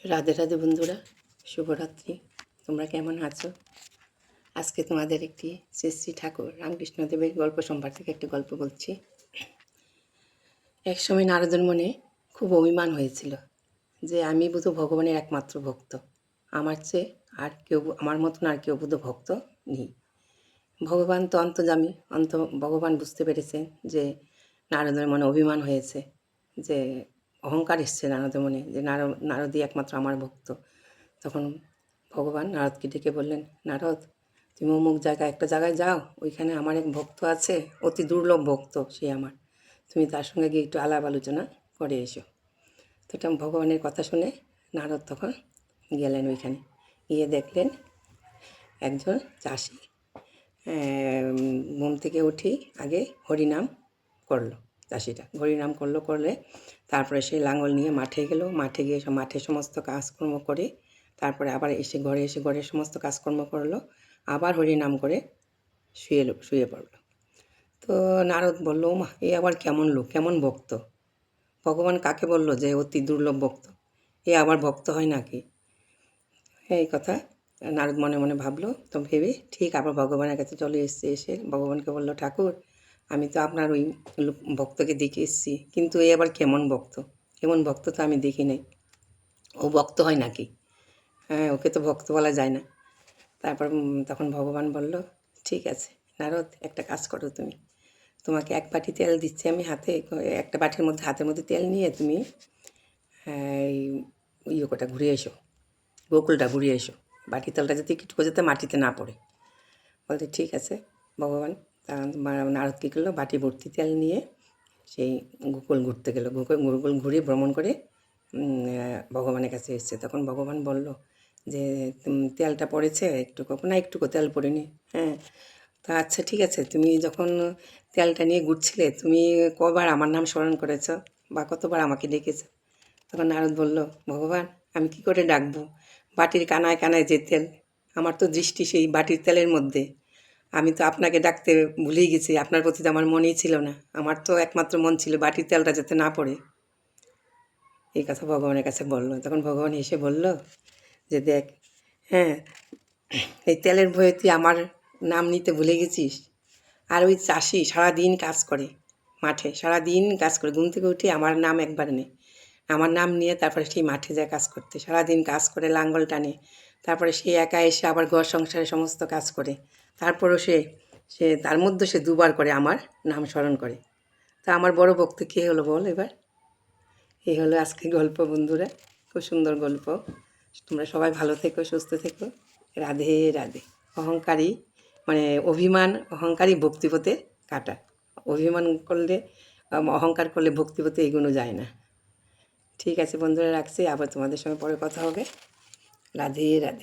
রাধে রাধে বন্ধুরা, শুভরাত্রি। তোমরা কেমন আছো? আজকে তোমাদের একটি শ্রী শ্রী ঠাকুর রামকৃষ্ণদেবের গল্প সম্ভার থেকে একটি গল্প বলছি। একসময় নারদের মনে খুব অভিমান হয়েছিল যে আমি বোধ ভগবানের একমাত্র ভক্ত, আমার চেয়ে আর কেউ আমার মতন আর কেউ বোধ ভক্ত নেই। ভগবান তো অন্তর্যামী, ভগবান বুঝতে পেরেছেন যে নারদের মনে অভিমান হয়েছে, যে অহংকার এসছে নারদের মনে, যে নারদই একমাত্র আমার ভক্ত। তখন ভগবান নারদকে ডেকে বললেন, নারদ, তুমি অমুক জায়গায় একটা জায়গায় যাও, ওইখানে আমার এক ভক্ত আছে, অতি দুর্লভ ভক্ত সে আমার, তুমি তার সঙ্গে গিয়ে একটু আলাপ আলোচনা করে এসো। তো এটা ভগবানের কথা শুনে নারদ তখন গেলেন ওইখানে, গিয়ে দেখলেন একজন চাষি ঘুম থেকে উঠেই আগে হরিনাম করলো। চাষিটা হরিনাম করলে তারপরে সে লাঙল নিয়ে মাঠে গেল, মাঠে গিয়ে মাঠে সমস্ত কাজকর্ম করে তারপরে আবার এসে ঘরের সমস্ত কাজকর্ম করলো, আবার হরিনাম করে শুয়ে পড়ল। তো নারদ বলল, মা এ আবার কেমন লোক, কেমন ভক্ত! ভগবান কাকে বলল যে অতি দুর্লভ ভক্ত? এ আবার ভক্ত হয় নাকি? এই কথা নারদ মনে মনে ভাবলো। তো ভেবে ঠিক আবার ভগবানের কাছে চলে এসে ভগবানকে বলল, ঠাকুর, আমি তো আপনার ওই ভক্তকে দেখে এসেছি, কিন্তু এ আবার কেমন ভক্ত? কেমন ভক্ত তো আমি দেখি নাই, ও ভক্ত হয় নাকি? হ্যাঁ, ওকে তো ভক্ত বলা যায় না। তারপর তখন ভগবান বলল, ঠিক আছে নারদ, একটা কাজ করো, তুমি, তোমাকে এক বাটি তেল দিচ্ছি আমি হাতে, একটা বাটির মধ্যে হাতের মধ্যে তেল নিয়ে তুমি এই ইয়োটা ঘুরে এসো, গোকুলটা ঘুরিয়ে এসো, বাটি তেলটা যাতে একটু যাতে মাটিতে না পড়ে। বলতে ঠিক আছে। ভগবান নারদ কী করলো, বাটি ভর্তি তেল নিয়ে সেই গোকুল ঘুরতে গেলো, গোকুল ঘুরে ভ্রমণ করে ভগবানের কাছে এসছে। তখন ভগবান বলল যে তেলটা পড়েছে একটুকু না, একটুকু তেল পড়েনি। হ্যাঁ, তা আচ্ছা ঠিক আছে, তুমি যখন তেলটা নিয়ে ঘুরছিলে তুমি কবার আমার নাম স্মরণ করেছ বা কতবার আমাকে ডেকেছ? তখন নারদ বলল, ভগবান আমি কি করে ডাকবো, বাটির কানায় কানায় যে তেল, আমার তো দৃষ্টি সেই বাটির তেলের মধ্যে, আমি তো আপনাকে ডাকতে ভুলেই গেছি, আপনার প্রতি তো আমার মনেই ছিল না, আমার তো একমাত্র মন ছিল বাটির তেলটা যাতে না পড়ে। এই কথা ভগবানের কাছে বলল। তখন ভগবান এসে বলল যে দেখ, হ্যাঁ, এই তেলের ভয়ে তুই আমার নাম নিতে ভুলে গেছিস। আর ওই চাষি সারাদিন কাজ করে, মাঠে সারাদিন কাজ করে, ঘুম থেকে উঠে আমার নাম একবার নেই, আমার নাম নিয়ে তারপরে সেই মাঠে যায় কাজ করতে, সারাদিন কাজ করে লাঙ্গল টানে, তারপরে সে একা এসে আবার ঘর সংসারে সমস্ত কাজ করে, তারপরও সে সে তার মধ্যে সে দুবার করে আমার নাম স্মরণ করে। তা আমার বড় ভক্ত কে হলো বল এবার? এই হলো আজকে গল্প বন্ধুরা, খুব সুন্দর গল্প। তোমরা সবাই ভালো থেকো, সুস্থ থেকো। রাধে রাধে। অহংকারী মানে অহংকারী ভক্তিপথে কাটা। অভিমান করলে অহংকার করলে ভক্তিপথে এগোনো যায় না। ঠিক আছে বন্ধুরা, রাখছি, আবার তোমাদের সঙ্গে পরে কথা হবে। রাধে রাধে।